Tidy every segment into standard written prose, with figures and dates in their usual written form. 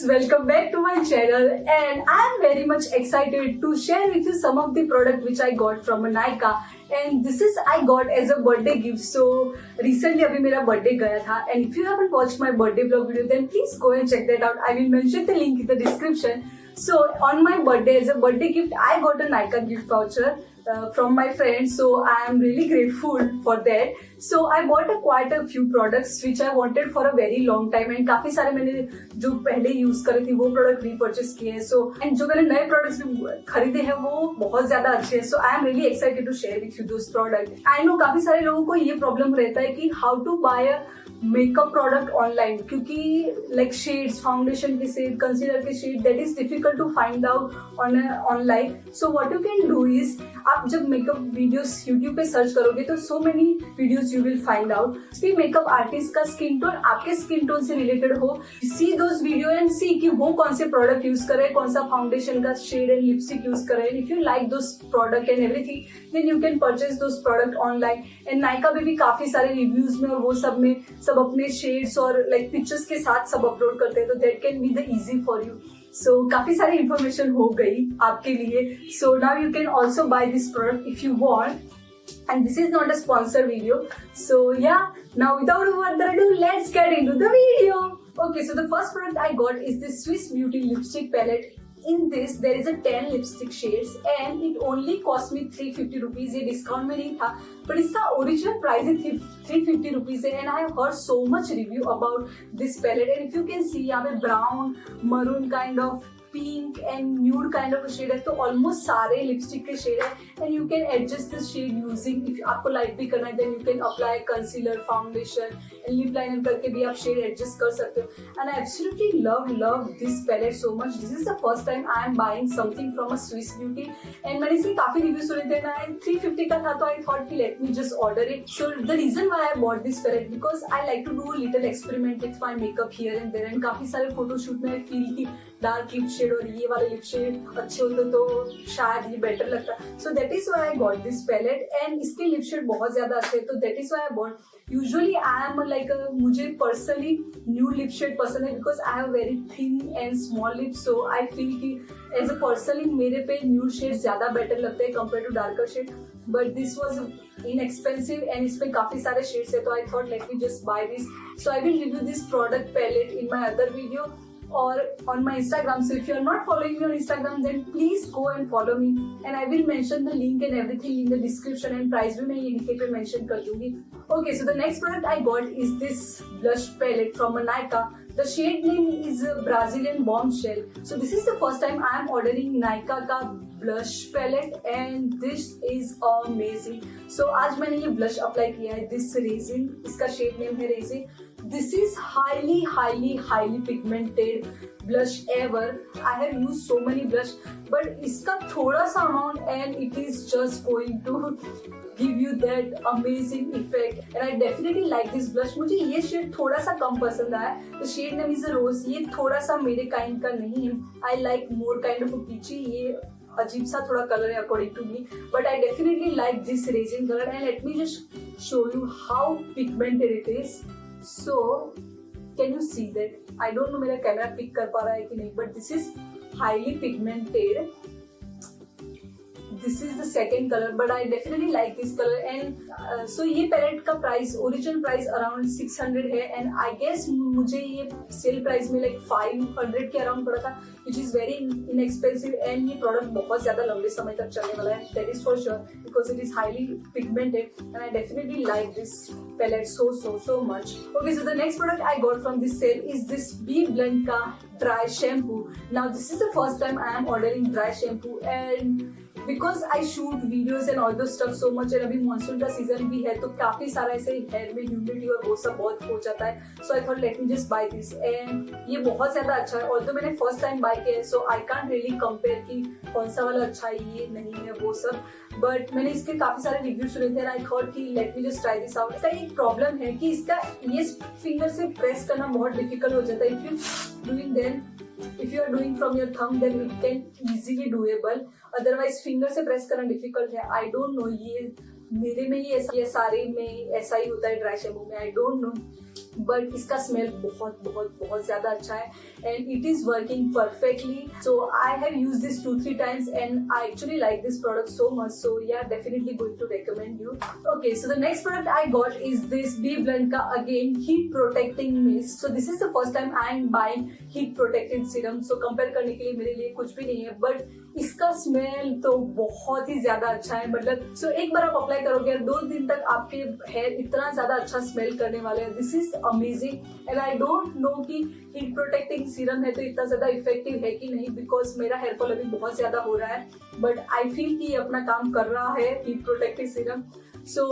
guys, welcome back to my channel and I am very much excited to share with you some of the product which I got from Nykaa and this is I got as a birthday gift. So recently अभी मेरा birthday गया था and if you haven't watched my birthday vlog video then please go and check that out. I will mention the link in the description. So on my birthday as a birthday gift I got a Nykaa gift voucher from my friends, so I am really grateful for that. So I bought quite a few products which I wanted for a very long time and काफी सारे मैंने जो पहले use करे थे वो product repurchase किए हैं. सो एंड जो मैंने नए प्रोडक्ट्स भी खरीदे हैं वो बहुत ज्यादा अच्छे हैं. So I am really excited to share with you those product. I know काफी सारे लोगों को ये प्रॉब्लम रहता है कि how to buy a makeup product online, क्योंकि लाइक शेड्स, फाउंडेशन के शेड, कंसीलर के shade, that is difficult to find out online. So what you can do is, आप जब मेकअप वीडियोस यूट्यूब पे सर्च करोगे तो so many videos you will find out. भी makeup artist का skin tone आपके skin tone से related हो, सी दोस वीडियो एंड सी कि वो कौन से प्रोडक्ट यूज करे, कौन सा फाउंडेशन का शेड एंड लिपस्टिक यूज करे. If you like those product and everything then you can purchase those product online. And Nykaa में भी काफी सारे रिव्यूज में और वो सब में सब अपने शेड्स और लाइक पिक्चर्स के साथ सब अपलोड करते हैं, तो that can be the easy for you. So काफी सारी इंफॉर्मेशन हो गई आपके लिए. So now you can also buy this product if you want. And this is not a sponsor video. So yeah, now without further ado, let's get into the video. Okay, so the first product I got is this Swiss Beauty lipstick palette. In this there is a 10 lipstick shades and it only cost me 350 rupees. ये discount में नहीं था, but इसका original price है 350 rupees है. and I have heard so much review about this palette and if you can see यहाँ पे brown, maroon kind of, pink and nude kind of shade है. तो ऑलमोस्ट सारे लिपस्टिक के shade है and you can adjust this shade using, if आपको light भी करना है then you can apply concealer, foundation and lip liner करके भी आप शेड एडजस्ट कर सकते हो. And I absolutely love this palette so much. This is the first time I am buying something from a Swiss beauty and मैंने इसके काफी review सुने थे ना. 350 का था तो आई थॉट कि let me just order it. So the reason why I bought this palette because I like to do little experiment with my makeup here and there. And काफी सारे फोटोशूट में फील की dark lip shade और ये वाले lip shade अच्छे होते तो शायद ये बेटर लगता. So that is why I got this palette and इसके लिप शेड बहुत ज्यादा अच्छे हैं तो that is why I bought. Usually I am like मुझे पर्सनली न्यूड लिप शेड पसंद है because I have very thin and small lips. So I feel कि एज अ पर्सनली मेरे पे न्यूड शेड ज्यादा बेटर लगते हैं compare to darker shade. But this was inexpensive and इसमें काफी सारे शेड्स है तो I thought let me just buy this. So I will review this product palette in my other video or on my Instagram. So if you are not following me on Instagram then please go and follow me and I will mention the link and everything in the description and price भी मैं ये नीचे पे mention कर दूंगी. Okay, so the next product I got is this blush palette from Nykaa. The shade name is Brazilian Bombshell. So this is the first time I am ordering Nykaa का blush palette and this is amazing. So आज मैंने ये blush apply किया है, this Raisin, इसका shade name है Raisin. This is highly pigmented blush ever. I have used so many blush, but इसका थोड़ा सा amount and it is just going to give you that amazing effect. And I definitely like this blush. मुझे ये shade थोड़ा सा कम पसंद आया. The shade name is Rose. ये थोड़ा सा मेरे kind का नहीं है. I like more kind of a peachy. ये अजीब सा थोड़ा कलर है according to me, but I definitely like this Raisin color. And let me just show you how pigmented it is. So can you see that? I don't know मेरा camera pick कर पा रहा है कि नहीं, but this is highly pigmented. This is the second color, but I definitely like this color. And so ये palette का price, original price around 600 है and I guess मुझे ये सेल प्राइस में लाइक 500 के अराउंड पड़ा था, which is very inexpensive. and ये प्रोडक्ट बहुत ज्यादा लंबे समय तक चलने वाला है, that is for sure, because it is highly pigmented and I definitely like this palette so much. Okay, so the next product I got from this sale is this Be Blunt का dry shampoo. Now this is the first time I am ordering dry shampoo and because I shoot videos and all those stuff so much and अभी monsoon का season भी है तो काफी सारा ऐसे hair में ह्यूमिडिटी और वो सब बहुत हो जाता है. So I thought let me just buy this and ये बहुत ज्यादा अच्छा है. ऑल्दो मैंने फर्स्ट टाइम बाय किया है so I can't really compare कि कौन सा वाला अच्छा है ये नहीं है वो सब, बट मैंने इसके काफी सारे रिव्यू सुने थे. आई थॉट कि let me just try this out. इसका एक प्रॉब्लम है कि इसका ये फिंगर से प्रेस करना बहुत डिफिकल्ट हो जाता है. If you are doing from your thumb then it can easily doable, otherwise finger से प्रेस करना डिफिकल्ट है. आई डोंट नो ये मेरे में ही ऐसा, ये सारे में ऐसा ही होता है ड्राई शैम्पू में, आई डोंट नो, बट इसका स्मेल बहुत बहुत बहुत ज्यादा अच्छा है and it is working perfectly. So I have use this 2-3 times and I actually like this product so much. So yeah, definitely going to recommend you. Okay, so the next product I got is this BBlunt again heat protecting mist. So this is the first time I am buying heat protecting serum. So compare करने के लिए मेरे लिए कुछ भी नहीं है, but इसका स्मेल तो बहुत ही ज्यादा अच्छा है. मतलब सो एक बार आप अप्लाई करोगे 2 दिन तक आपके हेयर इतना ज्यादा अच्छा स्मेल करने वाले हैं. This is amazing and I don't know कि हीट प्रोटेक्टिंग सीरम है तो इतना ज्यादा इफेक्टिव है कि नहीं, बिकॉज मेरा हेयर फॉल अभी बहुत ज्यादा हो रहा है, बट आई फील कि अपना काम कर रहा है हीट प्रोटेक्टिव सीरम. सो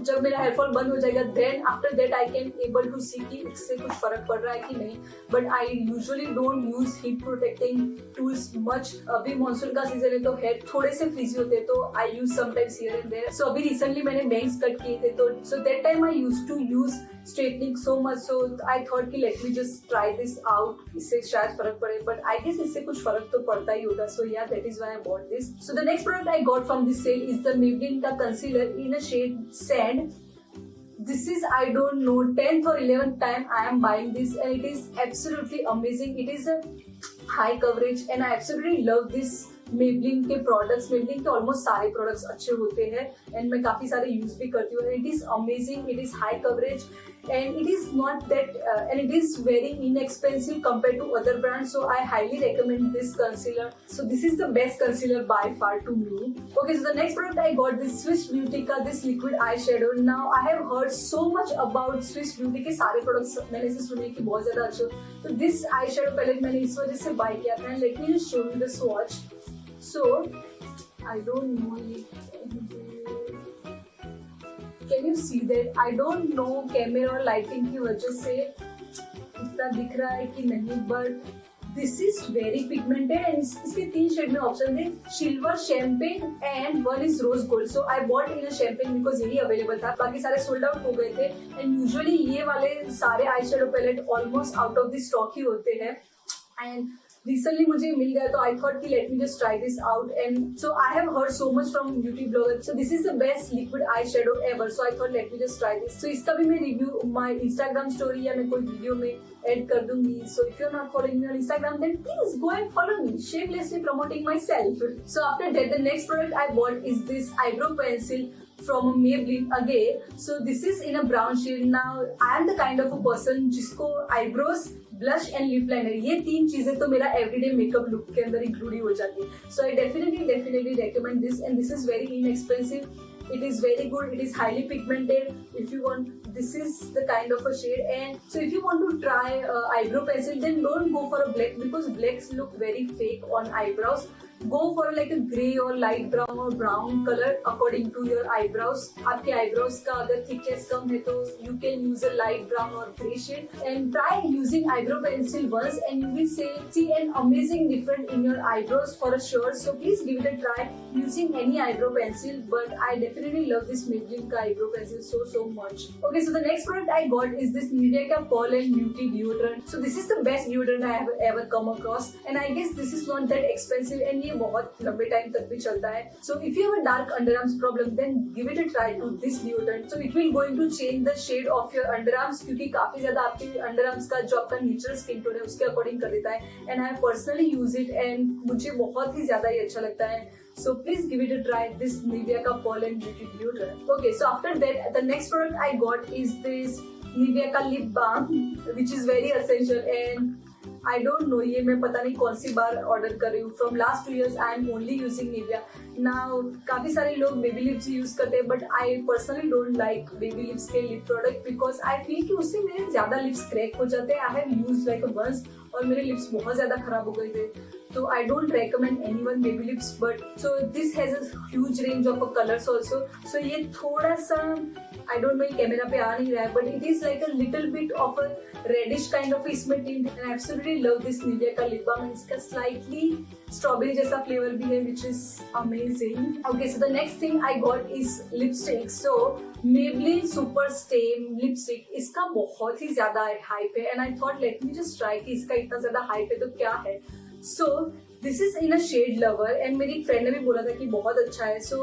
जब मेरा हेयर फॉल बंद हो जाएगा then after that I can able to see कि इससे कुछ फर्क पड़ रहा है कि नहीं. But I usually don't use heat protecting tools much. अभी मानसून का सीजन है तो हेयर थोड़े से फ्रीजी होते हैं तो I use sometimes here and there. So अभी रिसेंटली मैंने बैंग्स कट किए थे तो so that time I use to use straightening so much, so I thought कि let me just try this out, इससे शायद फर्क पड़े, but I guess इससे कुछ फर्क तो पड़ता ही होगा. So yeah, that is why I bought this. So the next product I got from this sale is the Maybelline का concealer in a shade Sand. This is, I don't know, 10th or 11th time I am buying this and it is absolutely amazing. It is a high coverage and I absolutely love this Maybelline के products. Maybelline के almost सारे products अच्छे होते हैं and मैं काफी सारे use भी करती हूँ. It is amazing, it is high coverage and it is not that and it is very inexpensive compared to other brands, so I highly recommend this concealer. So this is the best concealer by far to me. Okay, so the next product I got this Swiss Beauty का this liquid eyeshadow. Now I have heard so much about Swiss Beauty के सारे products मैंने इसे सुने कि बहुत ज्यादा अच्छे. तो this eyeshadow palette मैंने इस वजह से buy किया था. Let me just show you the swatch. So I don't know, can you see that? I don't know camera और लाइटिंग की वजह से इतना दिख रहा है कि नहीं, but this is very pigmented and इसके 3 शेड में ऑप्शन थे, silver, champagne and one is rose gold. So I bought in a champagne because यही अवेलेबल था, बाकी सारे सोल्ड आउट हो गए थे एंड यूजुअली ये वाले सारे eye shadow palette almost out of the stock ही होते हैं एंड रिसेंटली मुझे मिल गया तो आई थॉट कि let me just try this out and so I have heard so much from beauty blogger. So this is the best liquid eye shadow ever, so I thought let me just try this. So इसका भी मैं review my Instagram story या मैं कोई video में add कर दूंगी. So if you are not following me on Instagram then please go and follow me, shamelessly promoting myself. So after that the next product I bought is this eyebrow pencil from Maybelline again. So this is in a brown shade. Now I am the kind of a person जिसको eyebrows, blush and lip liner ये 3 चीजें तो मेरा everyday makeup look के अंदर include ही हो जाती है. So I definitely recommend this and this is very inexpensive. It is very good. It is highly pigmented. If you want, this is the kind of a shade. And so if you want to try eyebrow pencil, then don't go for a black because blacks look very fake on eyebrows. Go for like a gray or light brown or brown color according to your eyebrows. आपके eyebrows का अगर thickness कम है तो you can use a light brown or gray shade and try using eyebrow pencil once and you will see an amazing difference in your eyebrows for a sure. So please give it a try using any eyebrow pencil. But I definitely love this Maybelline का eyebrow pencil so much. Okay, so the next product I got is this Nivea का Paul and Beauty deodorant. So this is the best deodorant I have ever come across and I guess this is not that expensive and ये बहुत लंबे time तक भी चलता है. So if you have a dark underarms problem then give it a try to this deodorant. So it will going to change the shade of your underarms क्योंकि काफी ज्यादा आपके underarms का जो आपका नेचुरल स्किन टोन है उसके according कर देता है and I personally use it and मुझे बहुत ही ज्यादा ही अच्छा लगता है. So please give it a try, this Nivea का Paul and Beauty deodorant. Okay, so after that the next product I got is this Nivea का lip balm which is very essential and I don't know ये मैं पता नहीं कौन सी बार order कर रही हूँ. From last 2 years I am only using Nivea. Now काफी सारे लोग बेबी लिप्स यूज करते हैं but I personally don't like Baby Lips के lip product because I feel कि उससे मेरे ज्यादा लिप्स क्रैक हो जाते हैं. I have used like once और मेरे लिप्स बहुत ज्यादा खराब हो गए थे. So I don't recommend anyone baby lips, but so this has a huge range of colors also. So ये थोड़ा सा I don't know ये कैमरा पे आ नहीं रहा है, but it is like a little bit of a reddish kind of इसमें tint. And I absolutely love this Nivea का lip balm. इसका slightly strawberry जैसा flavor भी है, which is amazing. Okay, so the next thing I got is lipstick. So Maybelline Super Stay lipstick इसका बहुत ही ज्यादा hype है, and I thought let me just try कि इसका इतना ज्यादा hype है तो क्या है. So this is in a shade lover and मेरी फ्रेंड ने भी बोला था कि बहुत अच्छा है. So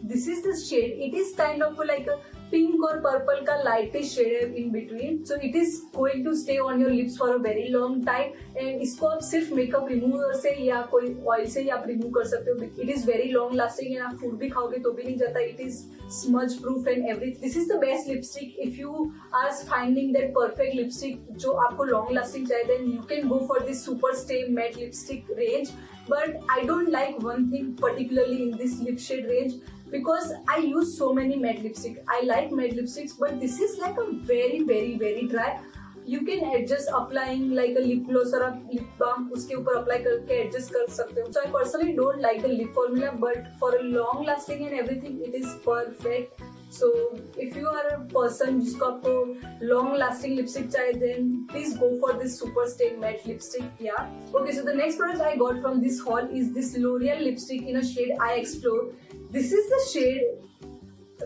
this is the shade. It is kind of like a pink or purple का lightest shade है in between. So it is going to stay on your lips for a very long time. And इसको आप सिर्फ makeup remover से या कोई oil से ही आप रिमूव कर सकते हो. It is very long lasting and आप फूड भी खाओगे तो भी नहीं जाता. It is smudge proof and everything. This is the best lipstick if you are finding that perfect lipstick जो आपको long lasting चाहिए, then you can go for this super stay matte lipstick range. But I don't like one thing particularly in this lip shade range, because I use so many matte lipstick. I like matte lipsticks, but this is like a very dry. You can adjust applying like a lip gloss or a lip balm उसके ऊपर apply करके adjust कर सकते हो. So I personally don't like the lip formula, but for a long lasting and everything, it is perfect. So if you are a person जिसको आपको long lasting lipstick चाहिए, then please go for this super stay matte lipstick. Yeah. Okay, so the next product I got from this haul is this L'Oreal lipstick in a shade I Explore. This is the shade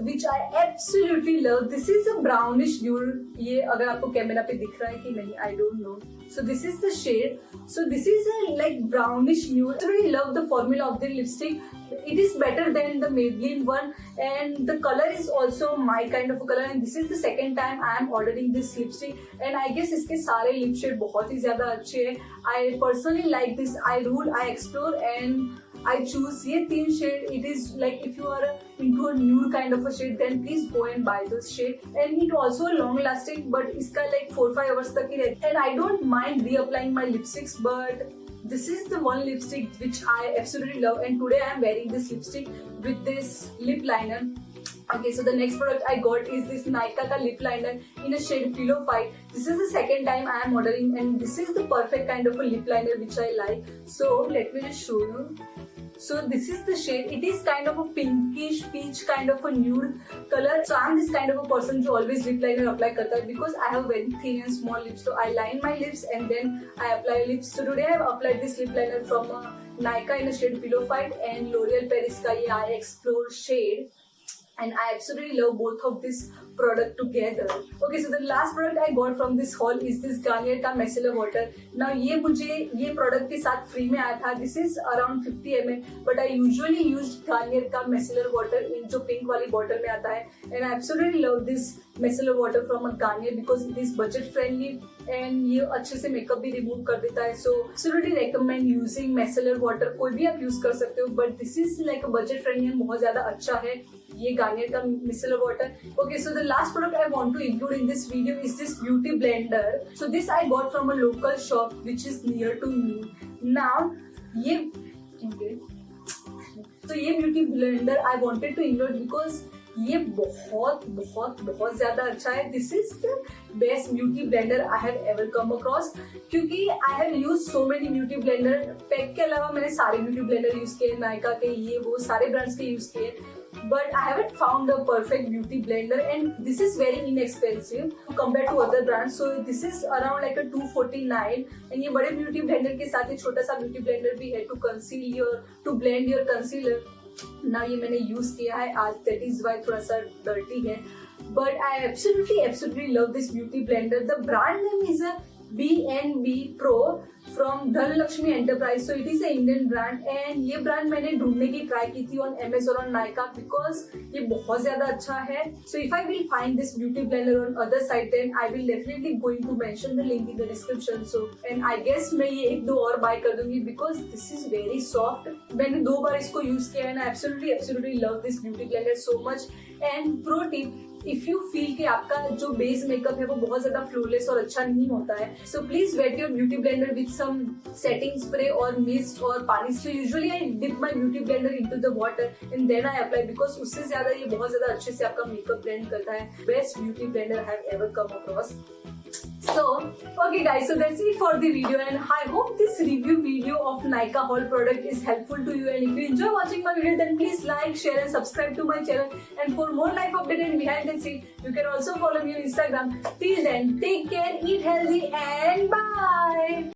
which I absolutely love. This is a brownish nude. ये अगर आपको camera पे दिख रहा है कि नहीं, I don't know. So this is the shade. So this is a like brownish nude. I really love the formula of the lipstick. It is better than the Maybelline one, and the color is also my kind of a color. And this is the second time I am ordering this lipstick. And I guess इसके सारे lip shade बहुत ही ज़्यादा अच्छे हैं. I personally like this I Rule, I Explore, and I choose ये तीन shade. It is like if you are into a nude kind of a shade, then please go and buy this shade. And it also long lasting, but इसका like 4-5 hours तक ही रहता है. And I don't mind reapplying my lipsticks, but this is the one lipstick which I absolutely love. And today I am wearing this lipstick with this lip liner. Okay, so the next product I got is this Nykaa का lip liner in a shade Pillow Fight. This is the second time I am ordering, and this is the perfect kind of a lip liner which I like. So let me just show you. So this is the shade. It is kind of a pinkish peach kind of a nude color. So I'm this kind of a person who always lip liner apply करता है, because I have very thin and small lips. So I line my lips and then I apply lips. So today I have applied this lip liner from Nykaa in a shade Pillow Fight and L'Oreal Paris का ये I Explore shade. And I absolutely love both of this product together. Okay, so the last product I got from this haul is this Garnier का micellar water. Now ये मुझे ये product के साथ free में आया था. This is around 50 ml, but I usually use Garnier का micellar water in जो pink वाली bottle में आता है. And I absolutely love this micellar water from a Garnier because it is budget friendly and ये अच्छे से makeup भी remove कर देता है. So absolutely recommend using micellar water. कोई भी आप use कर सकते हो, but this is like a budget friendly and बहुत ज़्यादा अच्छा है ये Garnier का micellar water. Okay, so the last product I want to include in this video is this beauty blender. So this I got from a local shop which is near to me. Now ये okay. So ये beauty blender I wanted to include because ये बहुत ज़्यादा अच्छा है. This is the best beauty blender I have ever come across, क्योंकि I have used so many beauty blender. Pack के अलावा मैंने सारे beauty blender यूज किए, नायका के ये वो सारे ब्रांड्स के यूज किए, but I haven't found a perfect beauty blender, and this is very inexpensive compared to other brands. So this is around like a 249, and ये बड़े beauty blender के साथ ये छोटा सा beauty blender भी है to blend your concealer. Now ये मैंने यूज किया है आज, that is why थोड़ा सा dirty है, but I absolutely love this beauty blender. The brand name is a B&B Pro from Dhanlakshmi Enterprise. So it is an Indian brand, and ये brand मैंने ढूंढने की try की थी on Amazon और Nykaa because ये बहुत ज़्यादा अच्छा है. So if I will find this beauty blender on other site, then I will definitely going to mention the link in the description. So and I guess मैं ये एक दो और buy कर दूंगी because this is very soft. मैंने 2 बार इसको use किया and I absolutely love this beauty blender so much. And pro tip, if you feel कि आपका जो बेस मेकअप है वो बहुत ज्यादा फ्लॉलेस और अच्छा नहीं होता है, so please wet your beauty blender with some setting spray और मिस्ट और पानी. So usually I dip my beauty blender into the water and then I apply, because उससे ज्यादा ये बहुत ज्यादा अच्छे से आपका मेकअप ब्लेंड करता है. Best beauty blender I have ever come across. So, okay guys, so that's it for the video, and I hope this review video of Nykaa haul product is helpful to you, and if you enjoy watching my video, then please like, share and subscribe to my channel. And for more life update and behind the scene, you can also follow me on Instagram. Till then, take care, eat healthy and bye.